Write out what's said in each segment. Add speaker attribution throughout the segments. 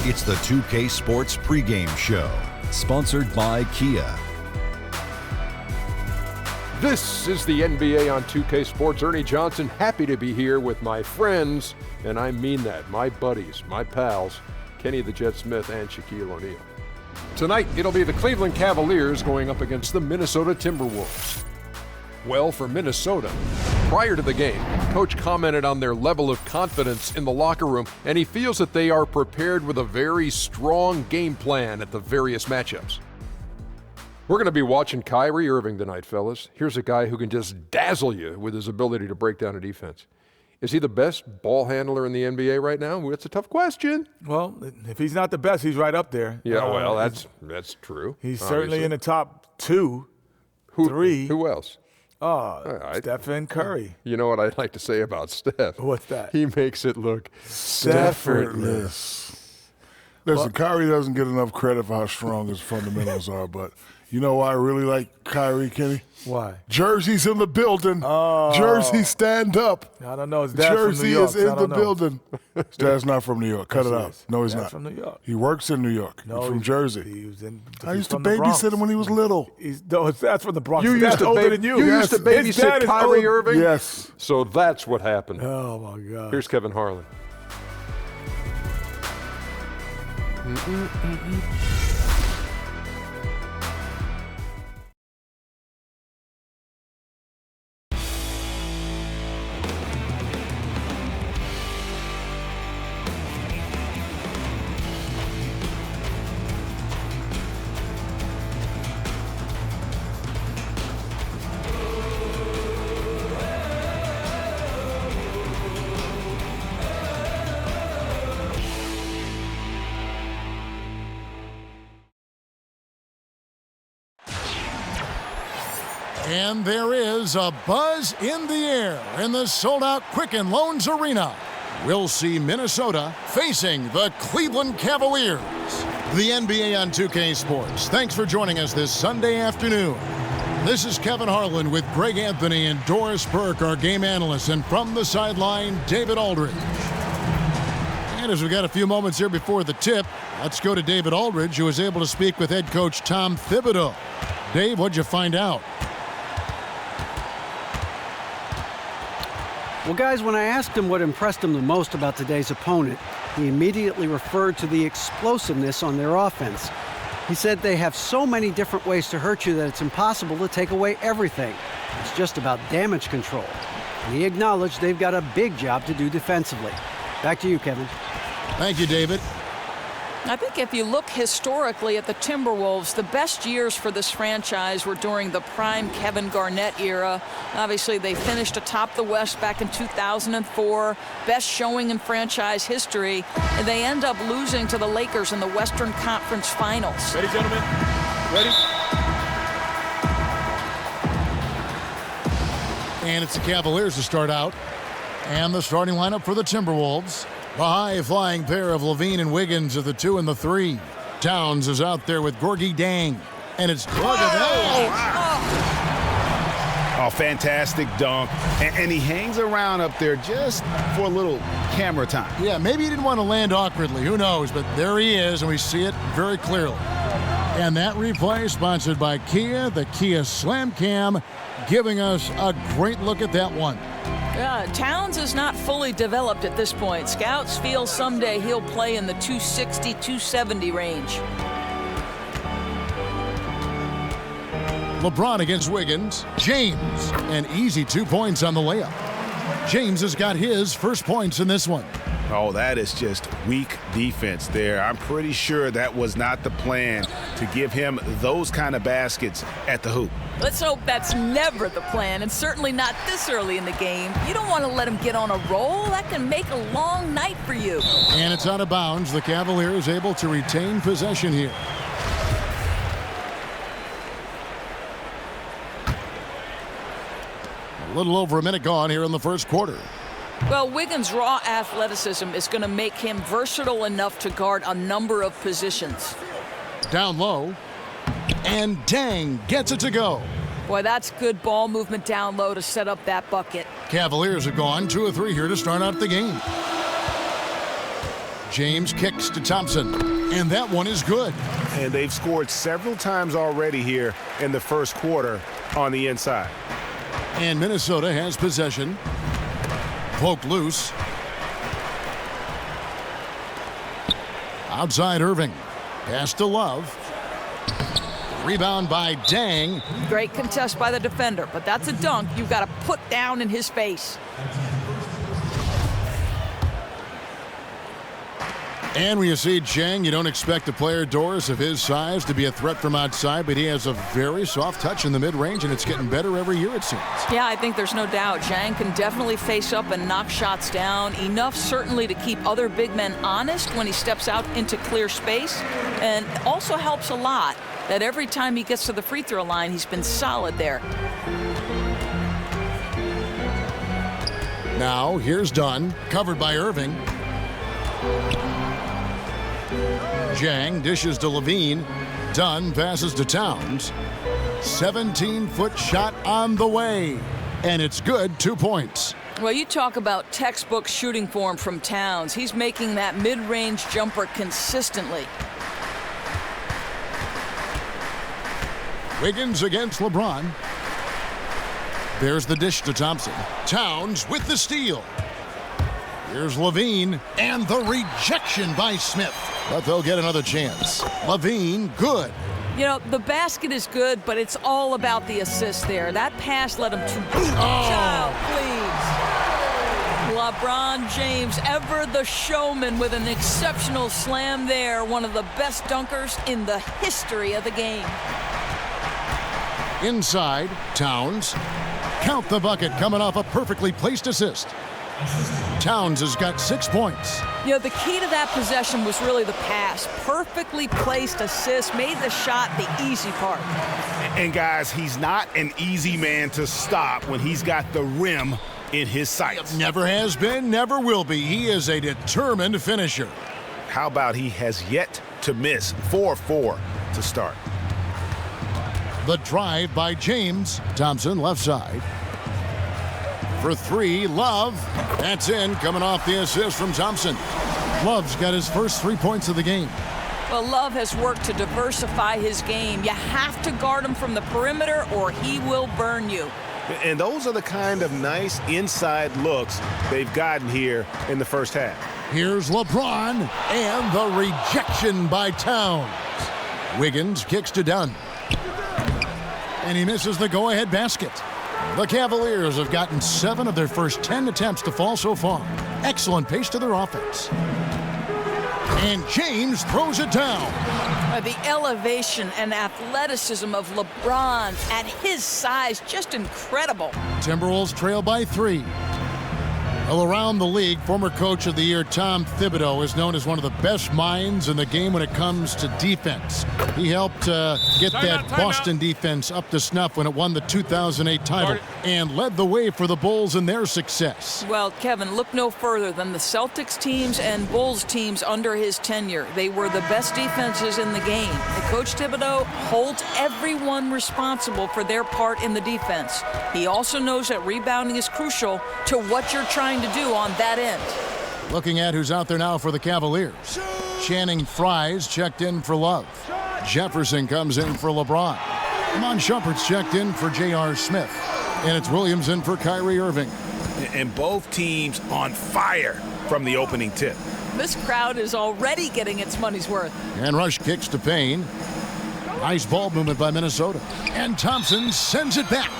Speaker 1: It's the 2K Sports pregame show, sponsored by Kia.
Speaker 2: This is the NBA on 2K Sports. Ernie Johnson, happy to be here with my friends, and I mean that, my buddies, my pals, Kenny the Jet Smith and Shaquille O'Neal. Tonight, it'll be the Cleveland Cavaliers going up against the Minnesota Timberwolves. Well, for Minnesota, prior to the game, Coach commented on their level of confidence in the locker room, and he feels that they are prepared with a very strong game plan at the various matchups. We're going to be watching Kyrie Irving tonight, fellas. Here's a guy who can just dazzle you with his ability to break down a defense. Is he the best ball handler in the NBA right now? Well, that's a tough question.
Speaker 3: Well, if he's not the best, he's right up there.
Speaker 2: Yeah, well, that's true.
Speaker 3: He's certainly in the top two, three.
Speaker 2: Who else?
Speaker 3: Stephen Curry.
Speaker 2: You know what I'd like to say about Steph?
Speaker 3: What's that?
Speaker 2: He makes it look
Speaker 4: effortless. Listen, Kyrie doesn't get enough credit for how strong his fundamentals are, but you know why I really like Kyrie, Kenny?
Speaker 3: Why?
Speaker 4: Jersey's in the building. Jersey, stand up.
Speaker 3: I don't know. His dad's from New
Speaker 4: Jersey
Speaker 3: York,
Speaker 4: is in the building. His dad's not from New York. Cut it out. No, he's not.
Speaker 3: From New York.
Speaker 4: He works in New York.
Speaker 3: No,
Speaker 4: he's from Jersey. I used to babysit him when he was little.
Speaker 3: That's from the Bronx.
Speaker 2: You used to babysit Kyrie Irving?
Speaker 4: Yes.
Speaker 2: So that's what happened.
Speaker 3: Oh, my God.
Speaker 2: Here's Kevin Harlan.
Speaker 5: And there is a buzz in the air in the sold-out Quicken Loans Arena. We'll see Minnesota facing the Cleveland Cavaliers. The NBA on 2K Sports. Thanks for joining us this Sunday afternoon. This is Kevin Harlan with Greg Anthony and Doris Burke, our game analysts, and from the sideline, David Aldridge. And as we got a few moments here before the tip, let's go to David Aldridge, who was able to speak with head coach Tom Thibodeau. Dave, what'd you find out?
Speaker 6: Well, guys, when I asked him what impressed him the most about today's opponent, he immediately referred to the explosiveness on their offense. He said they have so many different ways to hurt you that it's impossible to take away everything. It's just about damage control. And he acknowledged they've got a big job to do defensively. Back to you, Kevin.
Speaker 5: Thank you, David.
Speaker 7: I think if you look historically at the Timberwolves, the best years for this franchise were during the prime Kevin Garnett era. Obviously, they finished atop the West back in 2004, best showing in franchise history, and they end up losing to the Lakers in the Western Conference Finals.
Speaker 3: Ready, gentlemen? Ready?
Speaker 5: And it's the Cavaliers to start out. And the starting lineup for the Timberwolves. The high-flying pair of Levine and Wiggins are the 2 and the 3. Towns is out there with Gorgie Dang. And it's
Speaker 8: Oh, fantastic dunk. And he hangs around up there just for a little camera time.
Speaker 5: Yeah, maybe he didn't want to land awkwardly. Who knows? But there he is, and we see it very clearly. And that replay sponsored by Kia, the Kia Slam Cam, giving us a great look at that one.
Speaker 7: Towns is not fully developed at this point. Scouts feel someday he'll play in the 260, 270 range.
Speaker 5: LeBron against Wiggins. James, an easy 2 points on the layup. James has got his first points in this one.
Speaker 8: Oh, that is just weak defense there. I'm pretty sure that was not the plan to give him those kind of baskets at the hoop.
Speaker 7: Let's hope that's never the plan, and certainly not this early in the game. You don't want to let him get on a roll. That can make a long night for you.
Speaker 5: And it's out of bounds. The Cavaliers able to retain possession here. A little over a minute gone here in the first quarter.
Speaker 7: Well, Wiggins' raw athleticism is going to make him versatile enough to guard a number of positions.
Speaker 5: Down low, and Dang gets it to go.
Speaker 7: Boy, that's good ball movement down low to set up that bucket.
Speaker 5: Cavaliers have gone 2 of 3 here to start out the game. James kicks to Thompson, and that one is good.
Speaker 8: And they've scored several times already here in the first quarter on the inside.
Speaker 5: And Minnesota has possession. Poked loose. Outside Irving. Pass to Love. Rebound by Dang.
Speaker 7: Great contest by the defender, but that's a dunk you've got to put down in his face.
Speaker 5: And when you see Chang, you don't expect a player, Doris, of his size to be a threat from outside, but he has a very soft touch in the mid-range, and it's getting better every year, it seems.
Speaker 7: Yeah, I think there's no doubt. Chang can definitely face up and knock shots down, enough certainly to keep other big men honest when he steps out into clear space, and also helps a lot that every time he gets to the free throw line, he's been solid there.
Speaker 5: Now, here's Dunn, covered by Irving. Jang dishes to Levine. Dunn passes to Towns. 17-foot shot on the way. And it's good, 2 points.
Speaker 7: Well, you talk about textbook shooting form from Towns. He's making that mid-range jumper consistently.
Speaker 5: Wiggins against LeBron. There's the dish to Thompson. Towns with the steal. Here's Levine, and the rejection by Smith. But they'll get another chance. Levine, good.
Speaker 7: You know, the basket is good, but it's all about the assist there. That pass led him to...
Speaker 5: Oh,
Speaker 7: please. LeBron James, ever the showman, with an exceptional slam there. One of the best dunkers in the history of the game.
Speaker 5: Inside, Towns. Count the bucket, coming off a perfectly placed assist. Towns has got 6 points.
Speaker 7: You know, the key to that possession was really the pass. Perfectly placed assist, made the shot the easy part.
Speaker 8: And guys, he's not an easy man to stop when he's got the rim in his sights.
Speaker 5: Never has been, never will be. He is a determined finisher.
Speaker 8: How about he has yet to miss? 4-4 to start.
Speaker 5: The drive by James. Thompson, left side. For three, Love. That's in, coming off the assist from Thompson. Love's got his first 3 points of the game.
Speaker 7: Well, Love has worked to diversify his game. You have to guard him from the perimeter or he will burn you.
Speaker 8: And those are the kind of nice inside looks they've gotten here in the first half.
Speaker 5: Here's LeBron, and the rejection by Towns. Wiggins kicks to Dunn. And he misses the go-ahead basket. The Cavaliers have gotten 7 of their first 10 attempts to fall so far. Excellent pace to their offense. And James throws it down.
Speaker 7: The elevation and athleticism of LeBron at his size, just incredible.
Speaker 5: Timberwolves trail by 3. Well, around the league, former coach of the year Tom Thibodeau is known as one of the best minds in the game when it comes to defense. He helped get that Boston defense up to snuff when it won the 2008 title and led the way for the Bulls in their success.
Speaker 7: Well, Kevin, look no further than the Celtics teams and Bulls teams under his tenure. They were the best defenses in the game. And Coach Thibodeau holds everyone responsible for their part in the defense. He also knows that rebounding is crucial to what you're trying to do on that end.
Speaker 5: Looking at who's out there now for the Cavaliers. Channing Frye's checked in for Love. Jefferson comes in for LeBron. Amon Shumpert's checked in for J.R. Smith. And it's Williams in for Kyrie Irving.
Speaker 8: And both teams on fire from the opening tip.
Speaker 7: This crowd is already getting its money's worth.
Speaker 5: And Rush kicks to Payne. Nice ball movement by Minnesota. And Thompson sends it back.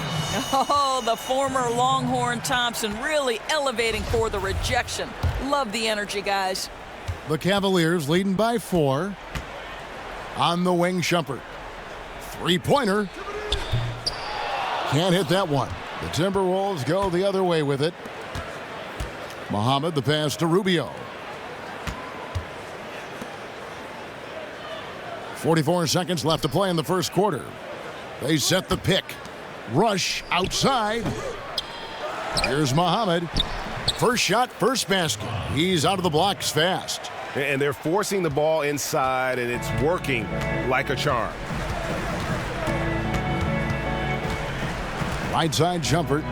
Speaker 7: Oh, the former Longhorn Thompson really elevating for the rejection. Love the energy, guys.
Speaker 5: The Cavaliers leading by 4. On the wing, Shumpert. Three-pointer. Can't hit that one. The Timberwolves go the other way with it. Muhammad, the pass to Rubio. 44 seconds left to play in the first quarter. They set the pick. Rush outside. Here's Muhammad. First shot, first basket. He's out of the blocks fast.
Speaker 8: And they're forcing the ball inside, and it's working like a charm.
Speaker 5: Right side, Shumpert.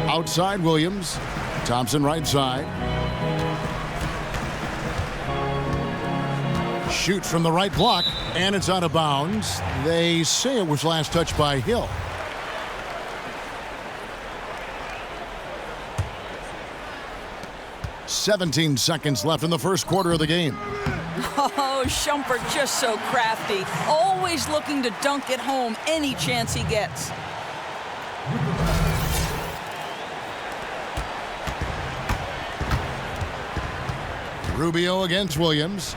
Speaker 5: Outside, Williams. Thompson right side. Shoots from the right block, and it's out of bounds. They say it was last touched by Hill. "17 seconds left in the first quarter of the game.
Speaker 7: Oh, Shumpert just so crafty. Always looking to dunk it home any chance he gets.
Speaker 5: Rubio against Williams.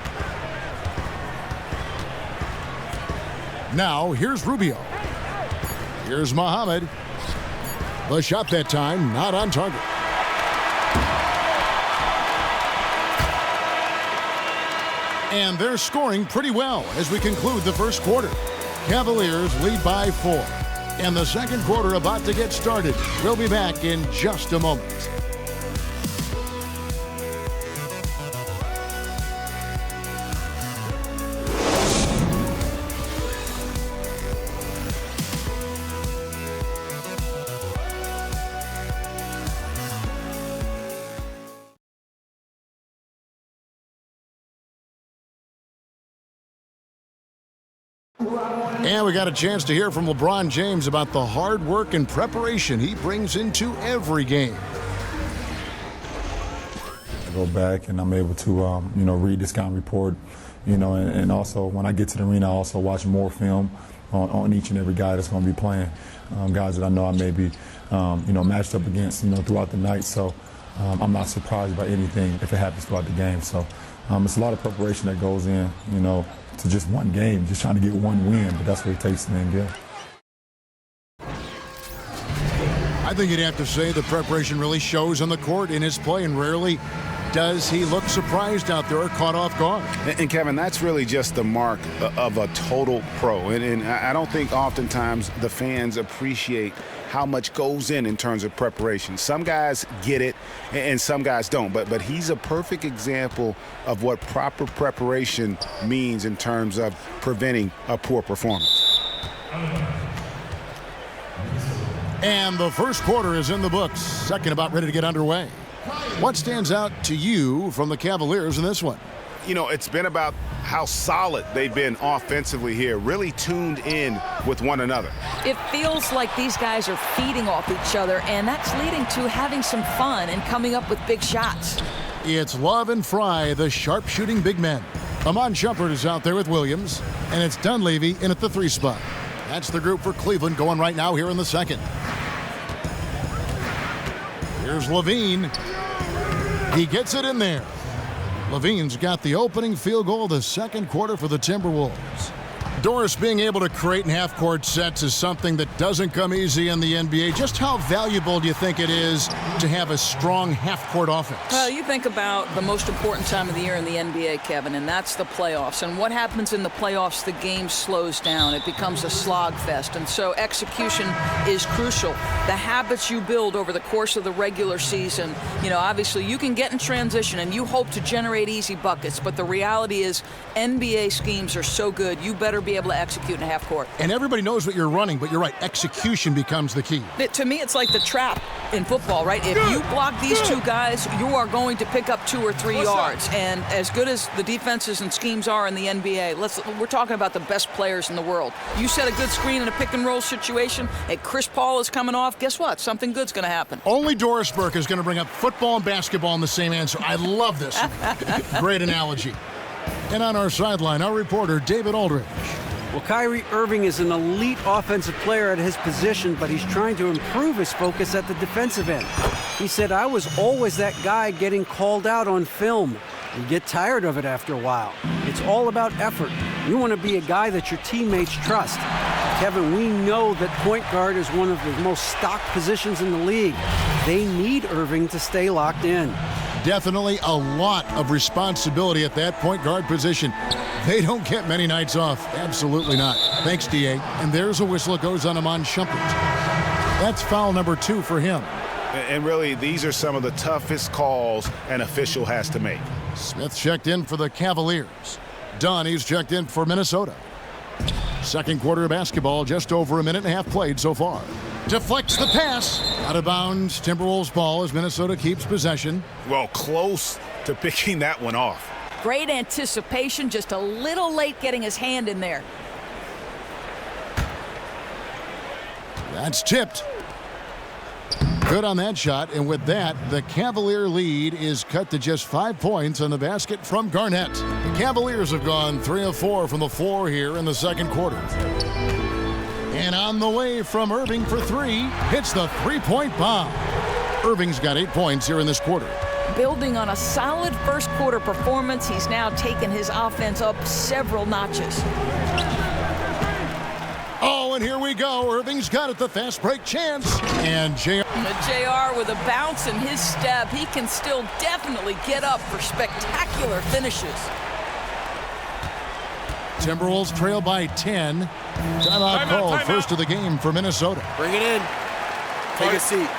Speaker 5: Now, here's Rubio. Here's Muhammad. The shot that time, not on target. And they're scoring pretty well as we conclude the first quarter. Cavaliers lead by 4. And the second quarter about to get started. We'll be back in just a moment. And we got a chance to hear from LeBron James about the hard work and preparation he brings into every game.
Speaker 9: I go back and I'm able to, read the scouting report, and also when I get to the arena, I also watch more film on each and every guy that's going to be playing, guys that I know I may be, matched up against, throughout the night. So I'm not surprised by anything if it happens throughout the game. So it's a lot of preparation that goes in, to just one game, just trying to get one win, but that's what it takes in the NBA.
Speaker 5: I think you'd have to say the preparation really shows on the court in his play, and rarely does he look surprised out there or caught off guard.
Speaker 8: And Kevin, that's really just the mark of a total pro. And I don't think oftentimes the fans appreciate how much goes in terms of preparation. Some guys get it and some guys don't, but he's a perfect example of what proper preparation means in terms of preventing a poor performance.
Speaker 5: And the first quarter is in the books. Second about ready to get underway. What stands out to you from the Cavaliers in this one?
Speaker 8: It's been about how solid they've been offensively here, really tuned in with one another.
Speaker 7: It feels like these guys are feeding off each other, and that's leading to having some fun and coming up with big shots.
Speaker 5: It's Love and Fry, the sharp-shooting big men. Amon Shumpert is out there with Williams, and it's Dunleavy in at the 3 spot. That's the group for Cleveland going right now here in the second. Here's Levine. He gets it in there. Levine's got the opening field goal of the second quarter for the Timberwolves. Doris, being able to create in half-court sets is something that doesn't come easy in the NBA. Just how valuable do you think it is to have a strong half-court offense?
Speaker 7: Well, you think about the most important time of the year in the NBA, Kevin, and that's the playoffs. And what happens in the playoffs, the game slows down. It becomes a slog fest. And so execution is crucial. The habits you build over the course of the regular season, obviously you can get in transition and you hope to generate easy buckets. But the reality is NBA schemes are so good, you better be able to execute in a half court.
Speaker 5: And everybody knows what you're running, but you're right, execution becomes the key.
Speaker 7: To me, it's like the trap in football, right? If you block these two guys, you are going to pick up 2 or 3 yards. And as good as the defenses and schemes are in the NBA, we're talking about the best players in the world. You set a good screen in a pick and roll situation, and Chris Paul is coming off, guess what? Something good's going to happen.
Speaker 5: Only Doris Burke is going to bring up football and basketball in the same answer. I love this. Great analogy. And on our sideline, our reporter, David Aldridge.
Speaker 6: Well, Kyrie Irving is an elite offensive player at his position, but he's trying to improve his focus at the defensive end. He said, "I was always that guy getting called out on film. You get tired of it after a while. It's all about effort. You want to be a guy that your teammates trust." Kevin, we know that point guard is one of the most stocked positions in the league. They need Irving to stay locked in.
Speaker 5: Definitely a lot of responsibility at that point guard position. They don't get many nights off. Absolutely not. Thanks, D.A. And there's a whistle that goes on Amon Shumpert. That's foul number 2 for him.
Speaker 8: And really, these are some of the toughest calls an official has to make.
Speaker 5: Smith checked in for the Cavaliers. Dunn, he's checked in for Minnesota. Second quarter of basketball, just over a minute and a half played so far. Deflects the pass. Out of bounds, Timberwolves ball as Minnesota keeps possession.
Speaker 8: Well, close to picking that one off.
Speaker 7: Great anticipation, just a little late getting his hand in there.
Speaker 5: That's tipped. Good on that shot, and with that, the Cavalier lead is cut to just 5 points on the basket from Garnett. The Cavaliers have gone 3 of 4 from the floor here in the second quarter. And on the way from Irving for 3, hits the three-point bomb. Irving's got 8 points here in this quarter.
Speaker 7: Building on a solid first quarter performance, he's now taken his offense up several notches.
Speaker 5: Oh, and here we go. Irving's got it, the fast break chance. And
Speaker 7: JR with a bounce in his step. He can still definitely get up for spectacular finishes.
Speaker 5: Timberwolves trail by 10. Timeout called, first of the game for Minnesota.
Speaker 3: Bring it in. Take a seat.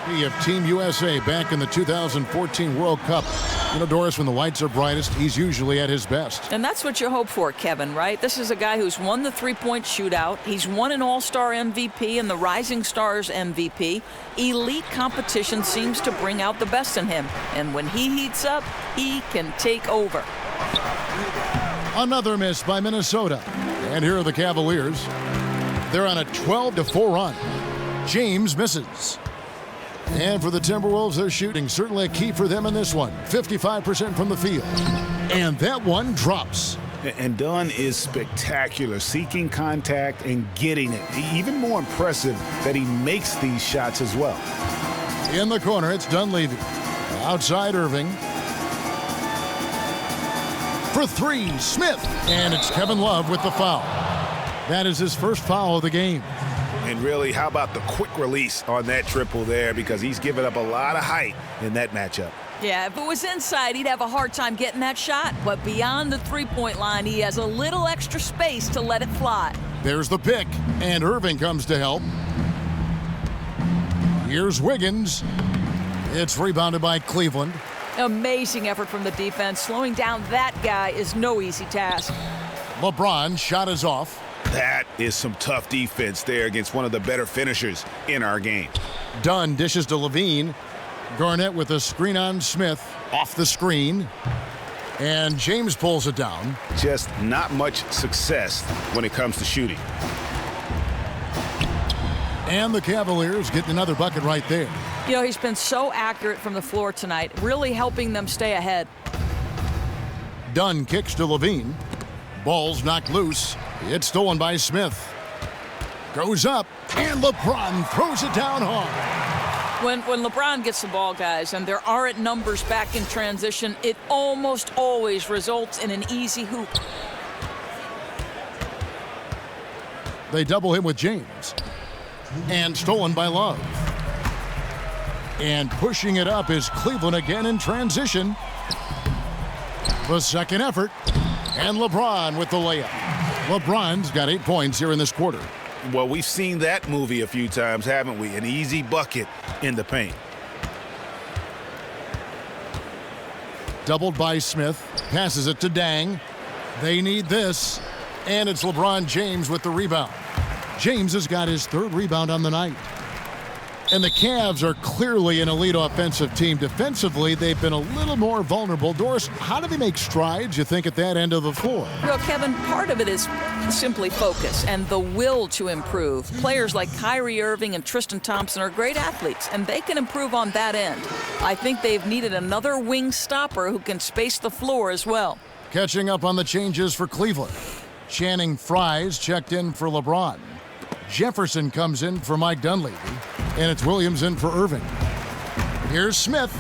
Speaker 5: Of Team USA back in the 2014 World Cup. You know, Doris, when the lights are brightest, he's usually at his best.
Speaker 7: And that's what you hope for, Kevin, right? This is a guy who's won the three-point shootout. He's won an All-Star MVP and the Rising Stars MVP. Elite competition seems to bring out the best in him. And when he heats up, he can take over.
Speaker 5: Another miss by Minnesota. And here are the Cavaliers. They're on a 12-4 run. James misses. And for the Timberwolves, they're shooting. Certainly a key for them in this one. 55% from the field. And that one drops.
Speaker 8: And Dunn is spectacular, seeking contact and getting it. Even more impressive that he makes these shots as well.
Speaker 5: In the corner, it's Dunleavy. Outside Irving. For 3, Smith. And it's Kevin Love with the foul. That is his first foul of the game.
Speaker 8: And really, how about the quick release on that triple there, because he's given up a lot of height in that matchup.
Speaker 7: Yeah, if it was inside, he'd have a hard time getting that shot. But beyond the three-point line, he has a little extra space to let it fly.
Speaker 5: There's the pick, and Irving comes to help. Here's Wiggins. It's rebounded by Cleveland.
Speaker 7: Amazing effort from the defense. Slowing down that guy is no easy task.
Speaker 5: LeBron's shot is off.
Speaker 8: That is some tough defense there against one of the better finishers in our game.
Speaker 5: Dunn dishes to Levine. Garnett with a screen on Smith. Off the screen. And James pulls it down.
Speaker 8: Just not much success when it comes to shooting.
Speaker 5: And the Cavaliers getting another bucket right there.
Speaker 7: You know, he's been so accurate from the floor tonight, really helping them stay ahead.
Speaker 5: Dunn kicks to Levine. Ball's knocked loose. It's stolen by Smith. Goes up, and LeBron throws it down hard.
Speaker 7: When LeBron gets the ball, guys, and there aren't numbers back in transition, it almost always results in an easy hoop.
Speaker 5: They double him with James. And stolen by Love. And pushing it up is Cleveland again in transition. The second effort. And LeBron with the layup. LeBron's got 8 points here in this quarter.
Speaker 8: Well, we've seen that movie a few times, haven't we? An easy bucket in the paint.
Speaker 5: Doubled by Smith. Passes it to Dang. They need this. And it's LeBron James with the rebound. James has got his 3rd rebound on the night. And the Cavs are clearly an elite offensive team. Defensively, they've been a little more vulnerable. Doris, how do they make strides, you think, at that end of the floor?
Speaker 7: Well, Kevin, part of it is simply focus and the will to improve. Players like Kyrie Irving and Tristan Thompson are great athletes, and they can improve on that end. I think they've needed another wing stopper who can space the floor as well.
Speaker 5: Catching up on the changes for Cleveland. Channing Frye's checked in for LeBron. Jefferson comes in for Mike Dunleavy. And it's Williams in for Irving. Here's Smith,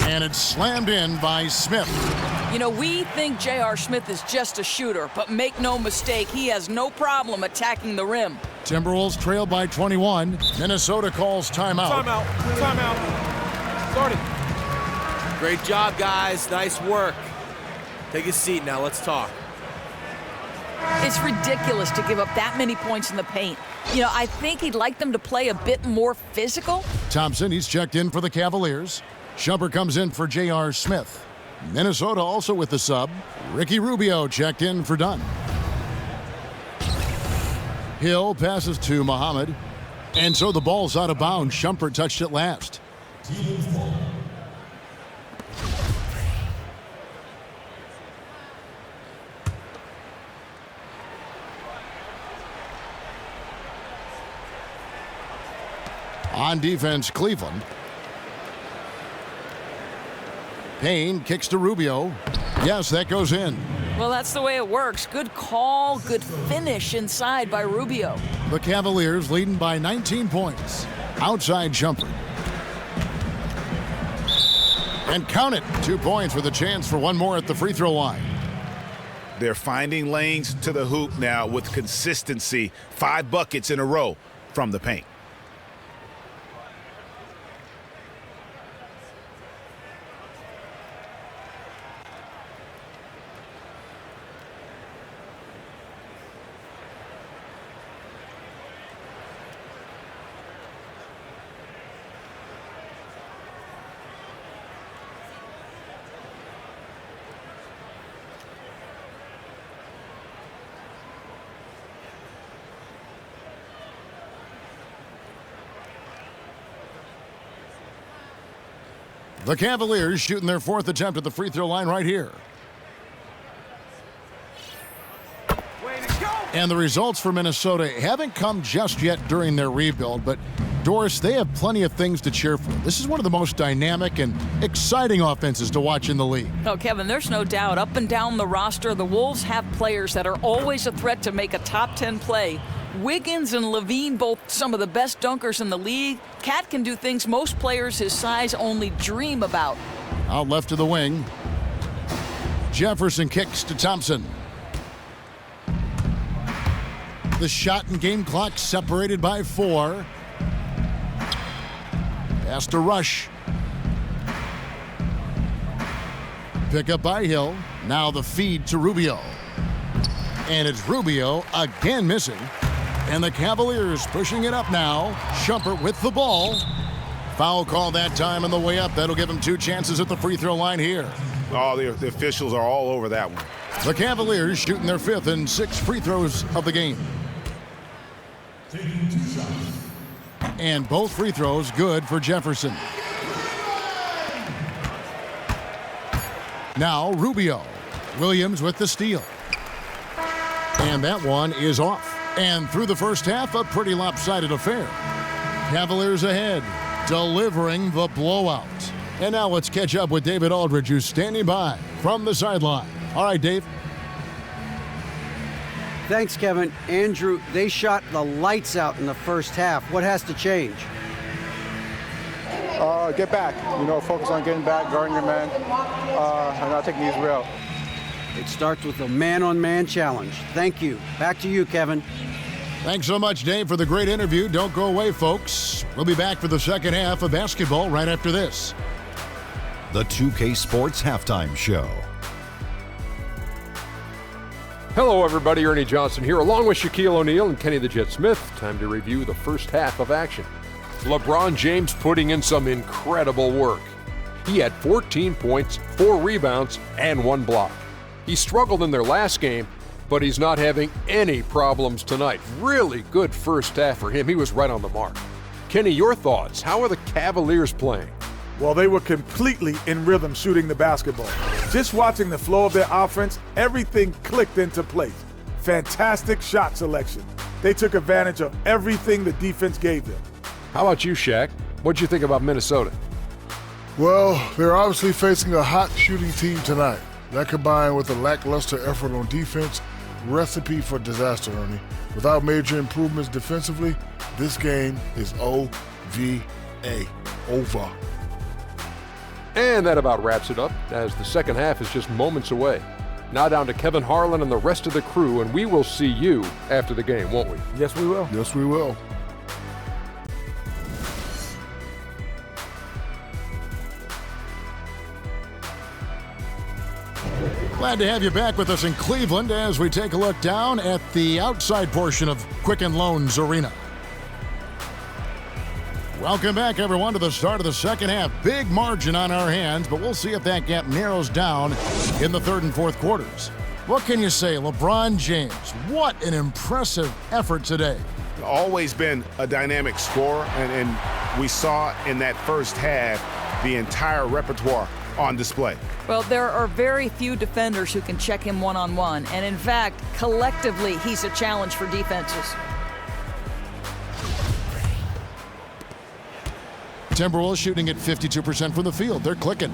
Speaker 5: and it's slammed in by Smith.
Speaker 7: You know, we think J.R. Smith is just a shooter, but make no mistake, he has no problem attacking the rim.
Speaker 5: Timberwolves trail by 21. Minnesota calls timeout.
Speaker 3: Timeout. Starting. Great job, guys. Nice work. Take a seat now. Let's talk.
Speaker 7: It's ridiculous to give up that many points in the paint. You know, I think he'd like them to play a bit more physical.
Speaker 5: Thompson, he's checked in for the Cavaliers. Shumpert comes in for J.R. Smith. Minnesota also with the sub. Ricky Rubio checked in for Dunn. Hill passes to Muhammad. And so the ball's out of bounds. Shumpert touched it last. On defense, Cleveland. Payne kicks to Rubio. Yes, that goes in.
Speaker 7: Well, that's the way it works. Good call, good finish inside by Rubio.
Speaker 5: The Cavaliers leading by 19 points. Outside jumper. And count it. 2 points with a chance for one more at the free throw line.
Speaker 8: They're finding lanes to the hoop now with consistency. 5 buckets in a row from the paint.
Speaker 5: The Cavaliers shooting their 4th attempt at the free throw line right here. And the results for Minnesota haven't come just yet during their rebuild, but Doris, they have plenty of things to cheer for. This is one of the most dynamic and exciting offenses to watch in the league.
Speaker 7: Oh, Kevin, there's no doubt. Up and down the roster, the Wolves have players that are always a threat to make a top 10 play. Wiggins and Levine, both some of the best dunkers in the league. Cat can do things most players his size only dream about.
Speaker 5: Out left to the wing. Jefferson kicks to Thompson. The shot and game clock separated by 4. Pass to Rush. Pick up by Hill. Now the feed to Rubio. And it's Rubio again missing. And the Cavaliers pushing it up now. Shumpert with the ball. Foul call that time on the way up. That'll give him 2 chances at the free throw line here.
Speaker 8: Oh, the officials are all over that one.
Speaker 5: The Cavaliers shooting their 5th and 6th free throws of the game. And both free throws good for Jefferson. Now Rubio. Williams with the steal. And that one is off. And through the first half, a pretty lopsided affair. Cavaliers ahead, delivering the blowout. And now let's catch up with David Aldridge, who's standing by from the sideline. All right, Dave.
Speaker 6: Thanks, Kevin. Andrew, they shot the lights out in the first half. What has to change?
Speaker 10: Get back. Focus on getting back, guarding your man, and not taking these real.
Speaker 6: It starts with a man-on-man challenge. Thank you. Back to you, Kevin.
Speaker 5: Thanks so much, Dave, for the great interview. Don't go away, folks. We'll be back for the second half of basketball right after this.
Speaker 1: The 2K Sports Halftime Show.
Speaker 2: Hello, everybody. Ernie Johnson here, along with Shaquille O'Neal and Kenny the Jet Smith. Time to review the first half of action. LeBron James putting in some incredible work. He had 14 points, 4 rebounds, and 1 block. He struggled in their last game, but he's not having any problems tonight. Really good first half for him. He was right on the mark. Kenny, your thoughts? How are the Cavaliers playing?
Speaker 11: Well, they were completely in rhythm shooting the basketball. Just watching the flow of their offense, everything clicked into place. Fantastic shot selection. They took advantage of everything the defense gave them.
Speaker 2: How about you, Shaq? What'd you think about Minnesota?
Speaker 4: Well, they're obviously facing a hot shooting team tonight. That combined with a lackluster effort on defense, recipe for disaster, Ernie. Without major improvements defensively, this game is OVA. Over.
Speaker 2: And that about wraps it up, as the second half is just moments away. Now down to Kevin Harlan and the rest of the crew, and we will see you after the game, won't we?
Speaker 11: Yes, we will.
Speaker 4: Yes, we will.
Speaker 5: Glad to have you back with us in Cleveland as we take a look down at the outside portion of Quicken Loans Arena. Welcome back, everyone, to the start of the second half. Big margin on our hands, but we'll see if that gap narrows down in the third and fourth quarters. What can you say, LeBron James? What an impressive effort today.
Speaker 8: Always been a dynamic scorer, and we saw in that first half the entire repertoire on display.
Speaker 7: Well, there are very few defenders who can check him one-on-one, and in fact, collectively, he's a challenge for defenses.
Speaker 5: Timberwolves shooting at 52% from the field. They're clicking.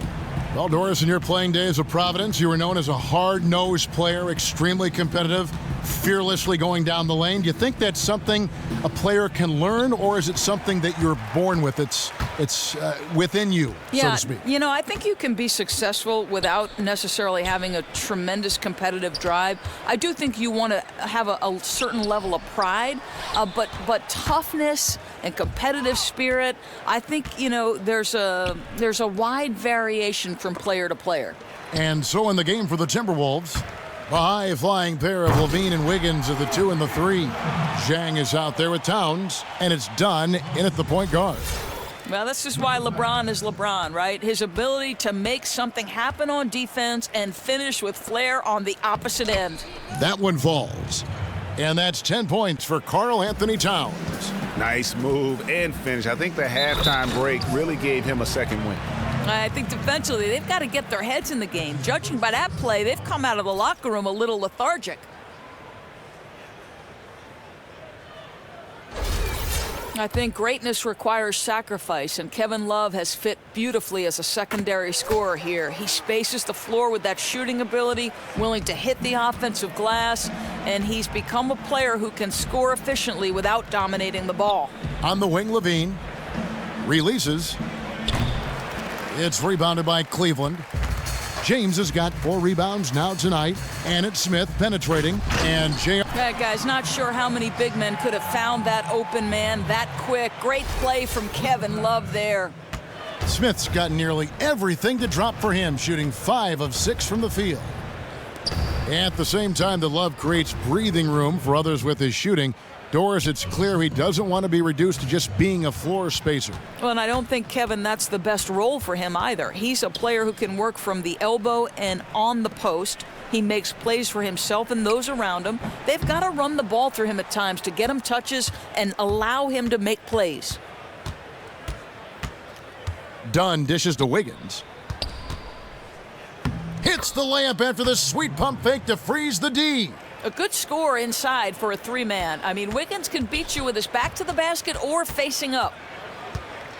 Speaker 5: Well, Doris, in your playing days of Providence, you were known as a hard-nosed player, extremely competitive, fearlessly going down the lane. Do you think that's something a player can learn, or is it something that you're born with? It's within you, so to speak.
Speaker 7: You know, I think you can be successful without necessarily having a tremendous competitive drive. I do think you want to have a certain level of pride, but toughness and competitive spirit, I think, you know, there's a wide variation from player to player.
Speaker 5: And so in the game for the Timberwolves, a high-flying pair of Levine and Wiggins at the 2 and the 3. Zhang is out there with Towns, and it's done in at the point guard.
Speaker 7: Well, this is why LeBron is LeBron, right? His ability to make something happen on defense and finish with flair on the opposite end.
Speaker 5: That one falls. And that's 10 points for Karl Anthony Towns.
Speaker 8: Nice move and finish. I think the halftime break really gave him a second win.
Speaker 7: I think defensively, they've got to get their heads in the game. Judging by that play, they've come out of the locker room a little lethargic. I think greatness requires sacrifice, and Kevin Love has fit beautifully as a secondary scorer here. He spaces the floor with that shooting ability, willing to hit the offensive glass, and he's become a player who can score efficiently without dominating the ball.
Speaker 5: On the wing, Levine releases. It's rebounded by Cleveland. James has got 4 rebounds now tonight. And it's Smith penetrating. And
Speaker 7: That guy's not sure how many big men could have found that open man that quick. Great play from Kevin Love there.
Speaker 5: Smith's got nearly everything to drop for him, shooting 5 of 6 from the field. At the same time, the Love creates breathing room for others with his shooting. Doris, it's clear he doesn't want to be reduced to just being a floor spacer.
Speaker 7: Well, and I don't think, Kevin, that's the best role for him either. He's a player who can work from the elbow and on the post. He makes plays for himself and those around him. They've got to run the ball through him at times to get him touches and allow him to make plays.
Speaker 5: Dunn dishes to Wiggins. Hits the layup after the sweet pump fake to freeze the D.
Speaker 7: A good score inside for a 3-man. I mean, Wiggins can beat you with his back to the basket or facing up.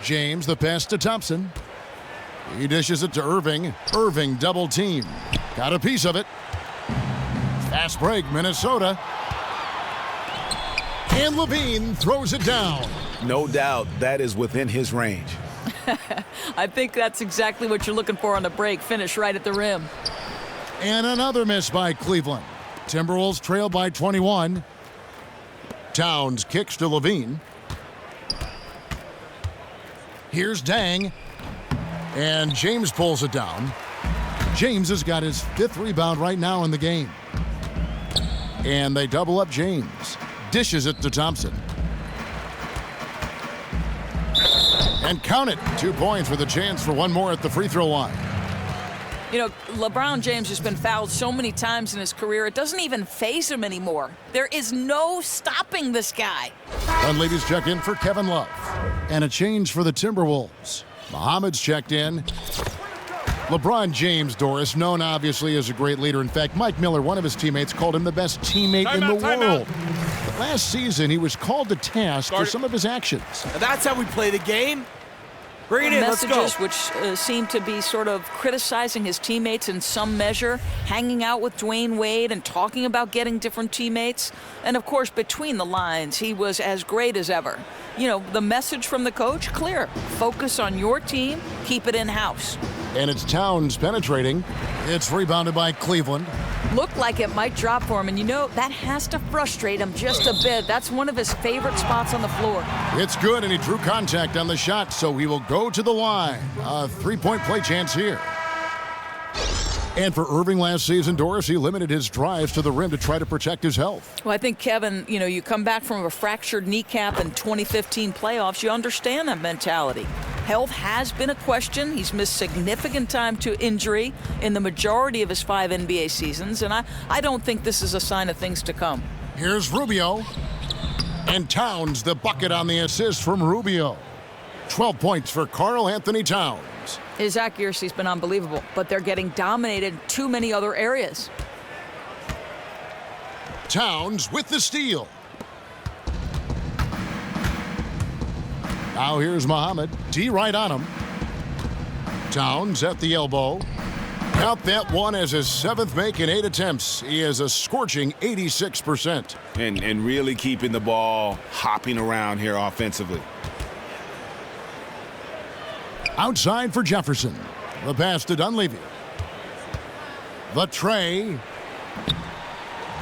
Speaker 5: James, the pass to Thompson. He dishes it to Irving. Irving double team. Got a piece of it. Fast break, Minnesota. And Levine throws it down.
Speaker 8: No doubt that is within his range.
Speaker 7: I think that's exactly what you're looking for on the break. Finish right at the rim.
Speaker 5: And another miss by Cleveland. Timberwolves trail by 21. Towns kicks to Levine. Here's Dang. And James pulls it down. James has got his 5th rebound right now in the game. And they double up James. Dishes it to Thompson. And count it. 2 points with a chance for one more at the free throw line.
Speaker 7: You know, LeBron James has been fouled so many times in his career, it doesn't even faze him anymore. There is no stopping this guy.
Speaker 5: Dunleavy's checked in for Kevin Love. And a change for the Timberwolves. Muhammad's checked in. LeBron James, Doris, known obviously as a great leader. In fact, Mike Miller, one of his teammates, called him the best teammate in the world. But last season, he was called to task for some of his actions.
Speaker 3: That's how we play the game. Bring it in, let's go.
Speaker 7: Messages which seem to be sort of criticizing his teammates in some measure, hanging out with Dwayne Wade and talking about getting different teammates. And, of course, between the lines, he was as great as ever. You know, the message from the coach, clear. Focus on your team, keep it in-house.
Speaker 5: And it's Towns penetrating. It's rebounded by Cleveland.
Speaker 7: Looked like it might drop for him, and you know, that has to frustrate him just a bit. That's one of his favorite spots on the floor.
Speaker 5: It's good, and he drew contact on the shot, so he will go to the line. A 3-point play chance here. And for Irving last season, Doris, he limited his drives to the rim to try to protect his health.
Speaker 7: Well, I think, Kevin, you know, you come back from a fractured kneecap in 2015 playoffs, you understand that mentality. Health has been a question. He's missed significant time to injury in the majority of his 5 NBA seasons, and I don't think this is a sign of things to come.
Speaker 5: Here's Rubio. And Towns, the bucket on the assist from Rubio. 12 points for Karl Anthony Towns.
Speaker 7: His accuracy's been unbelievable, but they're getting dominated in too many other areas.
Speaker 5: Towns with the steal. Now here's Muhammad. D right on him. Towns at the elbow. Count that one as his 7th make in 8 attempts. He is a scorching 86%.
Speaker 8: And really keeping the ball hopping around here offensively.
Speaker 5: Outside for Jefferson. The pass to Dunleavy. The tray.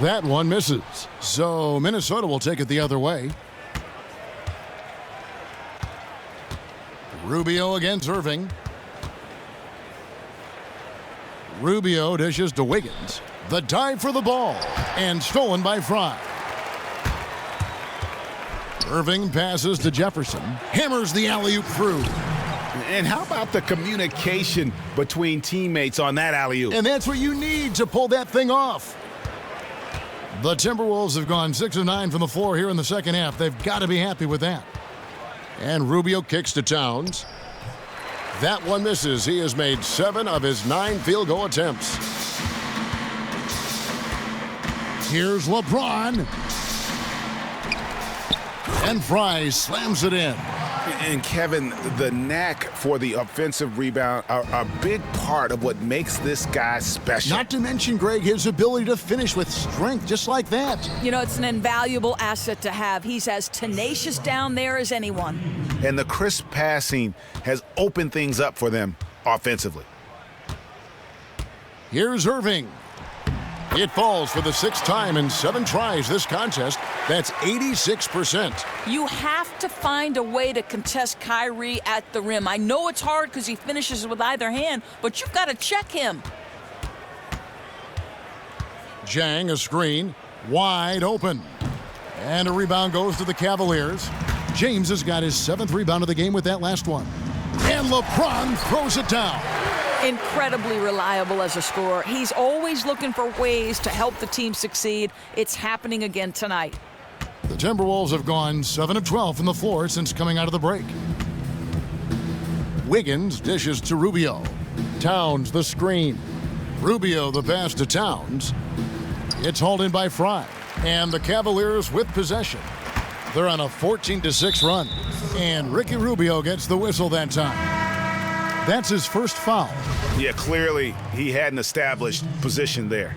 Speaker 5: That one misses. So Minnesota will take it the other way. Rubio against Irving. Rubio dishes to Wiggins. The dive for the ball. And stolen by Fry. Irving passes to Jefferson. Hammers the alley-oop through.
Speaker 8: And how about the communication between teammates on that alley-oop?
Speaker 5: And that's what you need to pull that thing off. The Timberwolves have gone 6 of 9 from the floor here in the second half. They've got to be happy with that. And Rubio kicks to Towns. That one misses. He has made 7 of his 9 field goal attempts. Here's LeBron. And Fry slams it in.
Speaker 8: And Kevin, the knack for the offensive rebound are a big part of what makes this guy special.
Speaker 5: Not to mention, Greg, his ability to finish with strength just like that.
Speaker 7: You know, it's an invaluable asset to have. He's as tenacious down there as anyone.
Speaker 8: And the crisp passing has opened things up for them offensively.
Speaker 5: Here's Irving. It falls for the 6th time in 7 tries this contest. That's 86%.
Speaker 7: You have to find a way to contest Kyrie at the rim. I know it's hard because he finishes with either hand, but you've got to check him.
Speaker 5: Jang, a screen, wide open. And a rebound goes to the Cavaliers. James has got his 7th rebound of the game with that last one. And LeBron throws it down.
Speaker 7: Incredibly reliable as a scorer. He's always looking for ways to help the team succeed. It's happening again tonight.
Speaker 5: The Timberwolves have gone 7 of 12 from the floor since coming out of the break. Wiggins dishes to Rubio. Towns the screen. Rubio the pass to Towns. It's hauled in by Fry. And the Cavaliers with possession. They're on a 14-6 run. And Ricky Rubio gets the whistle that time. That's his first foul.
Speaker 8: Yeah, clearly he had an established position there.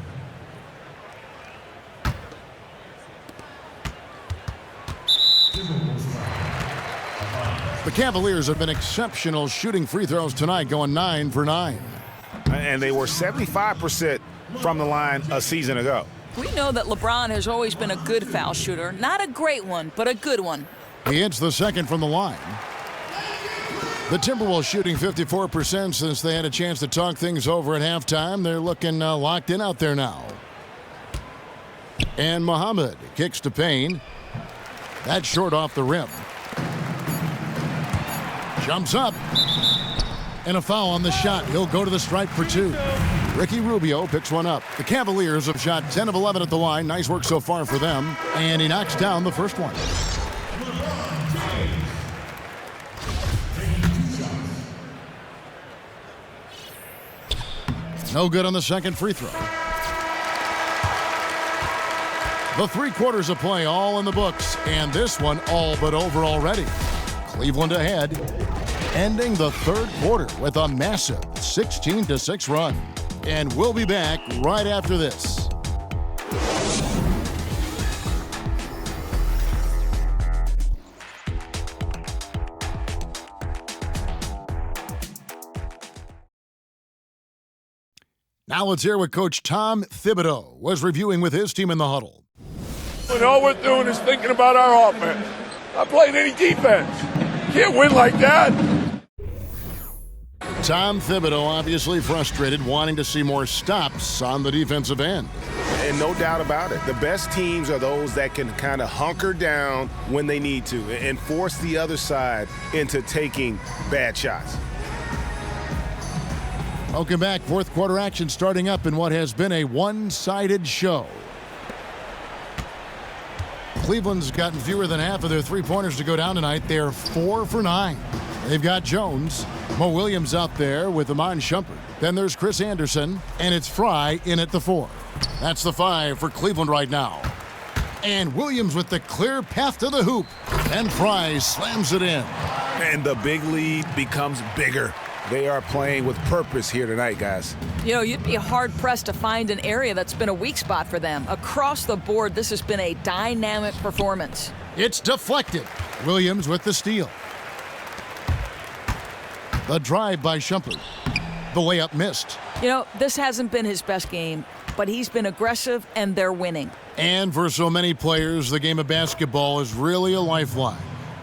Speaker 5: The Cavaliers have been exceptional shooting free throws tonight, going 9 for 9.
Speaker 8: And they were 75% from the line a season ago.
Speaker 7: We know that LeBron has always been a good foul shooter. Not a great one, but a good one.
Speaker 5: He hits the 2nd from the line. The Timberwolves shooting 54% since they had a chance to talk things over at halftime. They're looking locked in out there now. And Muhammad kicks to Payne. That's short off the rim. Jumps up. And a foul on the shot. He'll go to the stripe for 2. Ricky Rubio picks one up. The Cavaliers have shot 10 of 11 at the line. Nice work so far for them. And he knocks down the first one. No good on the 2nd free throw. The 3 quarters of play all in the books, and this one all but over already. Cleveland ahead, ending the 3rd quarter with a massive 16-6 run. And we'll be back right after this. Now let's hear what Coach Tom Thibodeau was reviewing with his team in the huddle.
Speaker 12: And all we're doing is thinking about our offense. Not playing any defense. Can't win like that.
Speaker 5: Tom Thibodeau obviously frustrated, wanting to see more stops on the defensive end.
Speaker 8: And no doubt about it. The best teams are those that can kind of hunker down when they need to and force the other side into taking bad shots.
Speaker 5: Welcome back. 4th quarter action starting up in what has been a one-sided show. Cleveland's gotten fewer than half of their 3-pointers to go down tonight. They're 4 for 9. They've got Jones. Mo Williams out there with Iman Shumpert. Then there's Chris Anderson, and it's Fry in at the 4. That's the 5 for Cleveland right now. And Williams with the clear path to the hoop. And Fry slams it in.
Speaker 8: And the big lead becomes bigger. They are playing with purpose here tonight, guys.
Speaker 7: You know, you'd be hard-pressed to find an area that's been a weak spot for them. Across the board, this has been a dynamic performance.
Speaker 5: It's deflected. Williams with the steal. The drive by Shumpert. The layup missed.
Speaker 7: You know, this hasn't been his best game, but he's been aggressive, and they're winning.
Speaker 5: And for so many players, the game of basketball is really a lifeline,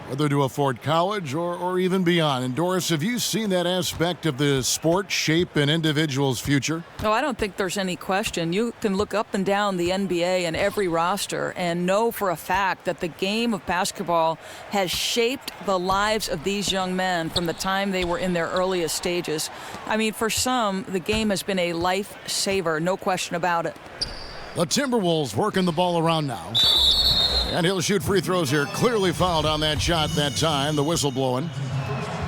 Speaker 5: whether to afford college or even beyond. And Doris, have you seen that aspect of the sport shape an individual's future?
Speaker 7: No, I don't think there's any question. You can look up and down the NBA and every roster and know for a fact that the game of basketball has shaped the lives of these young men from the time they were in their earliest stages. I mean, for some, the game has been a lifesaver, no question about it.
Speaker 5: The Timberwolves working the ball around now. And he'll shoot free throws here. Clearly fouled on that shot that time. The whistle blowing.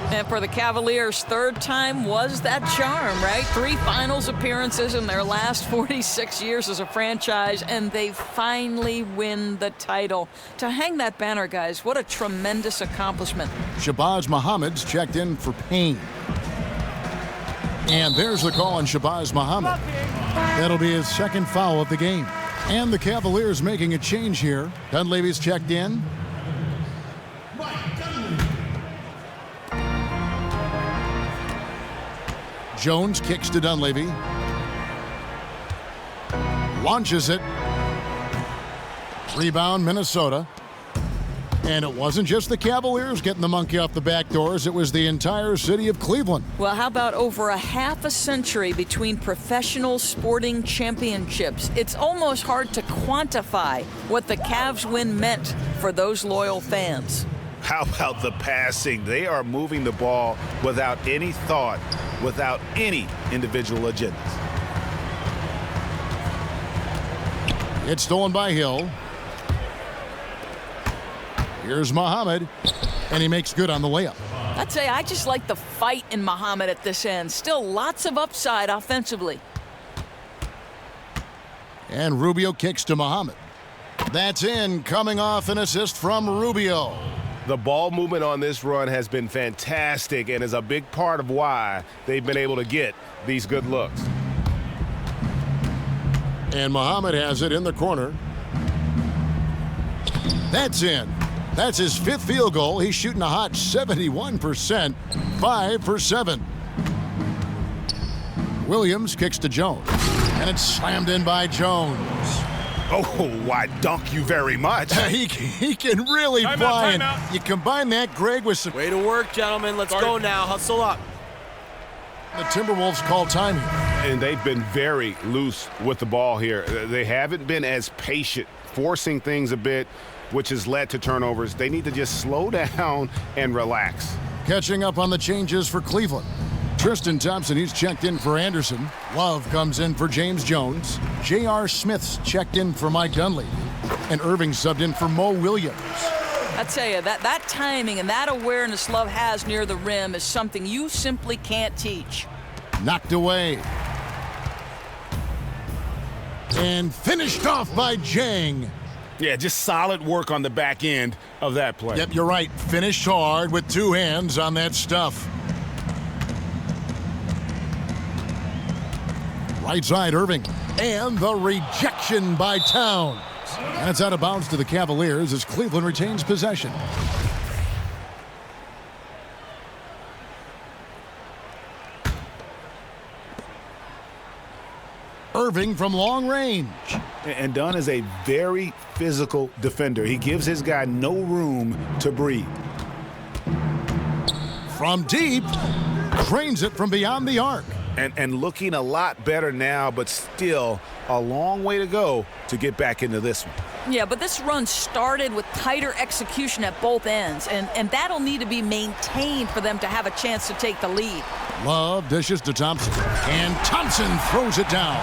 Speaker 7: And for the Cavaliers, third time was that charm, right? 3 finals appearances in their last 46 years as a franchise, and they finally win the title. To hang that banner, guys, what a tremendous accomplishment.
Speaker 5: Shabazz Muhammad's checked in for pain. And there's the call on Shabazz Muhammad. That'll be his second foul of the game. And the Cavaliers making a change here. Dunleavy's checked in. Jones kicks to Dunleavy. Launches it. Rebound, Minnesota. And it wasn't just the Cavaliers getting the monkey off the back doors. It was the entire city of Cleveland.
Speaker 7: Well, how about over a half a century between professional sporting championships? It's almost hard to quantify what the Cavs win meant for those loyal fans.
Speaker 8: How about the passing? They are moving the ball without any thought, without any individual agendas.
Speaker 5: It's stolen by Hill. Here's Muhammad, and he makes good on the layup.
Speaker 7: I'd say I just like the fight in Muhammad at this end. Still lots of upside offensively.
Speaker 5: And Rubio kicks to Muhammad. That's in, coming off an assist from Rubio.
Speaker 8: The ball movement on this run has been fantastic and is a big part of why they've been able to get these good looks.
Speaker 5: And Muhammad has it in the corner. That's in. That's his 5th field goal. He's shooting a hot 71%, 5 for 7. Williams kicks to Jones, and it's slammed in by Jones.
Speaker 8: Oh, why dunk you very much.
Speaker 5: He can really fly. And you combine that, Greg, with some...
Speaker 3: Way to work, gentlemen. Let's go now. Hustle up.
Speaker 5: The Timberwolves call time here.
Speaker 8: And they've been very loose with the ball here. They haven't been as patient, forcing things a bit, which has led to turnovers. They need to just slow down and relax.
Speaker 5: Catching up on the changes for Cleveland. Tristan Thompson, he's checked in for Anderson. Love comes in for James Jones. J.R. Smith's checked in for Mike Dunleavy. And Irving subbed in for Mo Williams.
Speaker 7: I tell you, that timing and that awareness Love has near the rim is something you simply can't teach.
Speaker 5: Knocked away. And finished off by Jang.
Speaker 8: Yeah, just solid work on the back end of that play.
Speaker 5: Yep, you're right. Finished hard with 2 hands on that stuff. Right side, Irving. And the rejection by Towns. And it's out of bounds to the Cavaliers as Cleveland retains possession. Irving from long range.
Speaker 8: And Dunn is a very physical defender. He gives his guy no room to breathe.
Speaker 5: From deep, drains it from beyond the arc.
Speaker 8: And looking a lot better now, but still a long way to go to get back into this one.
Speaker 7: Yeah, but this run started with tighter execution at both ends, and that'll need to be maintained for them to have a chance to take the lead.
Speaker 5: Love dishes to Thompson, and Thompson throws it down.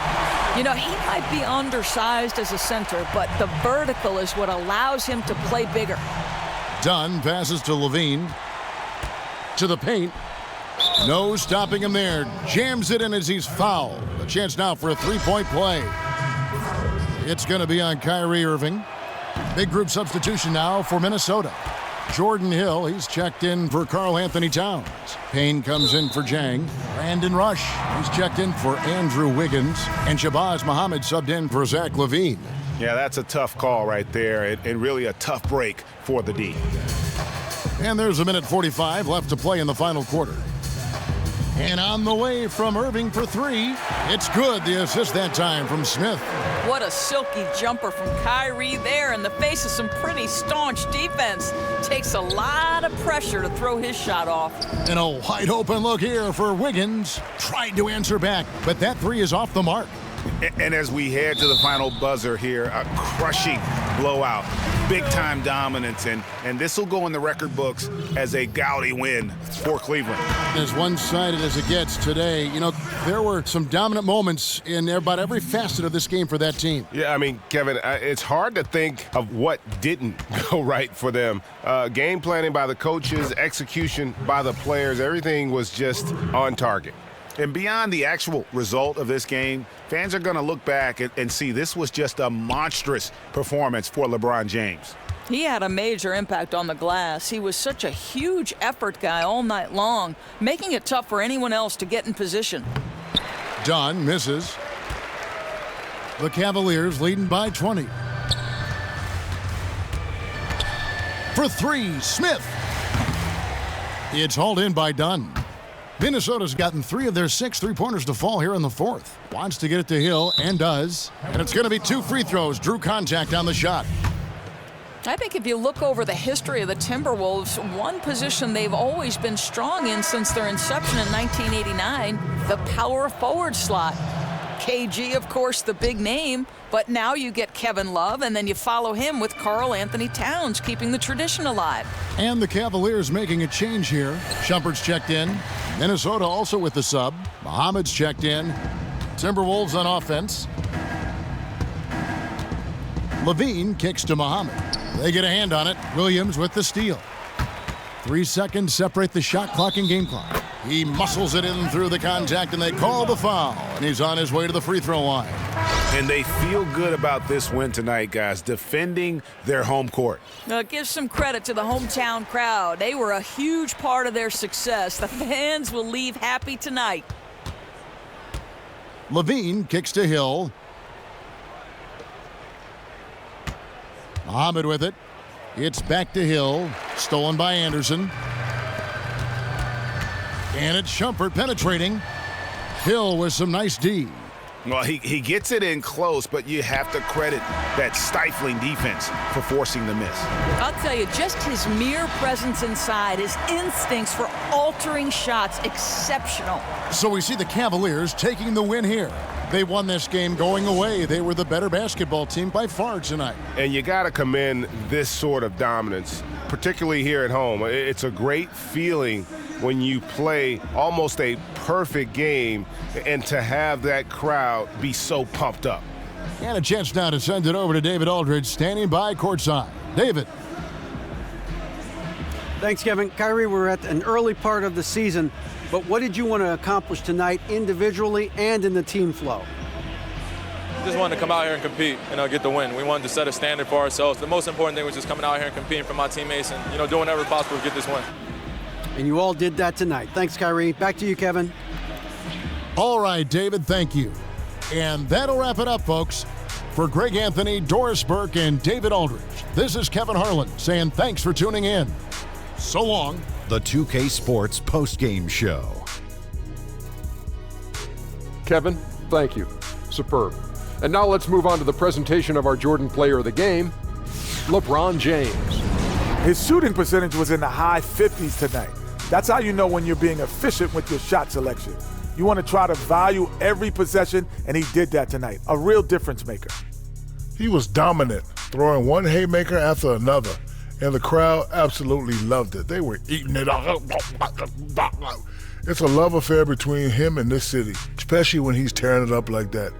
Speaker 7: You know, he might be undersized as a center, but the vertical is what allows him to play bigger.
Speaker 5: Dunn passes to Levine. to the paint. No stopping him there. Jams it in as he's fouled. A chance now for a three-point play. It's going to be on Kyrie Irving. Big group substitution now for Minnesota. Jordan Hill, he's checked in for Karl Anthony Towns. Payne comes in for Jang. Brandon Rush, he's checked in for Andrew Wiggins. And Shabazz Muhammad subbed in for Zach LaVine.
Speaker 8: Yeah, that's a tough call right there, and really a tough break for the D.
Speaker 5: And there's a minute 45 left to play in the final quarter. And on the way from Irving for three. It's good. The assist that time from Smith.
Speaker 7: What a silky jumper from Kyrie there in the face of some pretty staunch defense. Takes a lot of pressure to throw his shot off.
Speaker 5: And a wide open look here for Wiggins. Tried to answer back, but that three is off the mark.
Speaker 8: And as we head to the final buzzer here, a crushing blowout, big-time dominance, and this will go in the record books as a gaudy win for Cleveland.
Speaker 5: As one-sided as it gets today, you know, there were some dominant moments in about every facet of this game for that team.
Speaker 13: Yeah, I mean, Kevin, it's hard to think of what didn't go right for them. Game planning by the coaches, execution by the players, everything was just on target.
Speaker 8: And beyond the actual result of this game, fans are going to look back and see this was just a monstrous performance for LeBron James.
Speaker 7: He had a major impact on the glass. He was such a huge effort guy all night long, making it tough for anyone else to get in position.
Speaker 5: Dunn misses. The Cavaliers leading by 20. For three, Smith. It's hauled in by Dunn. Minnesota's gotten 3 of their 6 three-pointers to fall here in the fourth. Wants to get it to Hill, and does. And it's going to be 2 free throws. Drew contact on the shot.
Speaker 7: I think if you look over the history of the Timberwolves, one position they've always been strong in since their inception in 1989, the power forward slot. KG, of course, the big name, but now you get Kevin Love, and then you follow him with Karl Anthony Towns, keeping the tradition alive.
Speaker 5: And the Cavaliers making a change here. Shumpert's checked in. Minnesota also with the sub. Muhammad's checked in. Timberwolves on offense. LaVine kicks to Muhammad. They get a hand on it. Williams with the steal. 3 seconds separate the shot clock and game clock. He muscles it in through the contact, and they call the foul. And he's on his way to the free throw line.
Speaker 8: And they feel good about this win tonight, guys, defending their home court.
Speaker 7: Give some credit to the hometown crowd. They were a huge part of their success. The fans will leave happy tonight.
Speaker 5: LaVine kicks to Hill. Muhammad with it. It's back to Hill. Stolen by Anderson. And it's Shumpert penetrating. Hill with some nice D.
Speaker 8: Well, he gets it in close, but you have to credit that stifling defense for forcing the miss.
Speaker 7: I'll tell you, just his mere presence inside, his instincts for altering shots, exceptional.
Speaker 5: So we see the Cavaliers taking the win here. They won this game going away. They were the better basketball team by far tonight.
Speaker 13: And you got to commend this sort of dominance, particularly here at home. It's a great feeling when you play almost a perfect game and to have that crowd be so pumped up.
Speaker 5: And a chance now to send it over to David Aldridge, standing by courtside. David.
Speaker 6: Thanks, Kevin. Kyrie, we're at an early part of the season, but what did you want to accomplish tonight individually and in the team flow?
Speaker 14: Just wanted to come out here and compete, get the win. We wanted to set a standard for ourselves. The most important thing was just coming out here and competing for my teammates and, doing whatever possible to get this win.
Speaker 6: And you all did that tonight. Thanks, Kyrie. Back to you, Kevin.
Speaker 5: All right, David, thank you. And that'll wrap it up, folks. For Greg Anthony, Doris Burke, and David Aldridge, this is Kevin Harlan saying thanks for tuning in. So long.
Speaker 1: The 2K Sports postgame show.
Speaker 2: Kevin, thank you. Superb. And now let's move on to the presentation of our Jordan Player of the Game, LeBron James.
Speaker 11: His shooting percentage was in the high 50s tonight. That's how you know when you're being efficient with your shot selection. You want to try to value every possession, and he did that tonight. A real difference maker.
Speaker 4: He was dominant, throwing one haymaker after another, and the crowd absolutely loved it. They were eating it up. It's a love affair between him and this city, especially when he's tearing it up like that.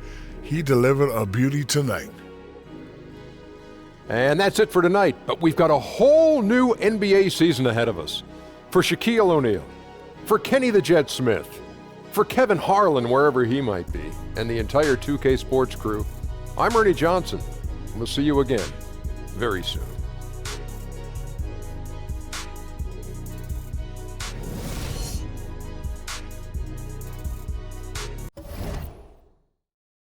Speaker 4: He delivered a beauty tonight.
Speaker 2: And that's it for tonight, but we've got a whole new NBA season ahead of us. For Shaquille O'Neal, for Kenny the Jet Smith, for Kevin Harlan wherever he might be, and the entire 2K Sports crew, I'm Ernie Johnson. We'll see you again very soon.